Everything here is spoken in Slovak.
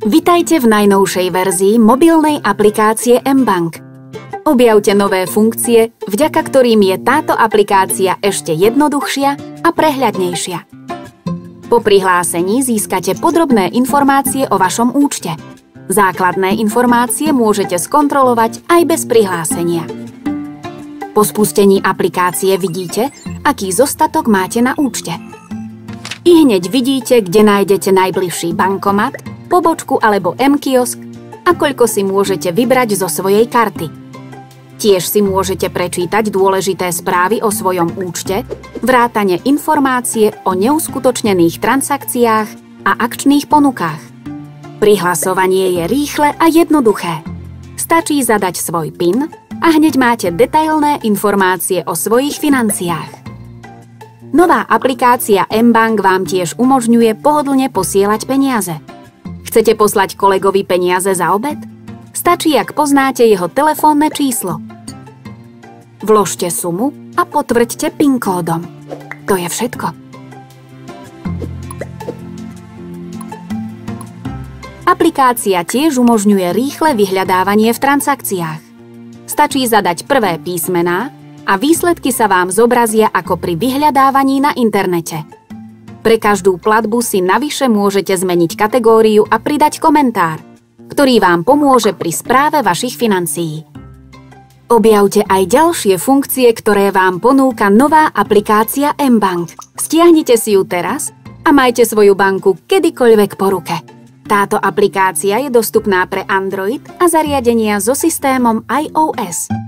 Vitajte v najnovšej verzii mobilnej aplikácie mBank. Objavte nové funkcie, vďaka ktorým je táto aplikácia ešte jednoduchšia a prehľadnejšia. Po prihlásení získate podrobné informácie o vašom účte. Základné informácie môžete skontrolovať aj bez prihlásenia. Po spustení aplikácie vidíte, aký zostatok máte na účte. Ihneď vidíte, kde nájdete najbližší bankomat, pobočku alebo mkiosk a koľko si môžete vybrať zo svojej karty. Tiež si môžete prečítať dôležité správy o svojom účte, vrátane informácie o neuskutočnených transakciách a akčných ponukách. Prihlasovanie je rýchle a jednoduché. Stačí zadať svoj PIN a hneď máte detailné informácie o svojich financiách. Nová aplikácia mBank vám tiež umožňuje pohodlne posielať peniaze. Chcete poslať kolegovi peniaze za obed? Stačí, ak poznáte jeho telefónne číslo. Vložte sumu a potvrďte PIN kódom. To je všetko. Aplikácia tiež umožňuje rýchle vyhľadávanie v transakciách. Stačí zadať prvé písmená a výsledky sa vám zobrazia ako pri vyhľadávaní na internete. Pre každú platbu si navyše môžete zmeniť kategóriu a pridať komentár, ktorý vám pomôže pri správe vašich financií. Objavte aj ďalšie funkcie, ktoré vám ponúka nová aplikácia mBank. Stiahnite si ju teraz a majte svoju banku kedykoľvek po ruke. Táto aplikácia je dostupná pre Android a zariadenia so systémom iOS.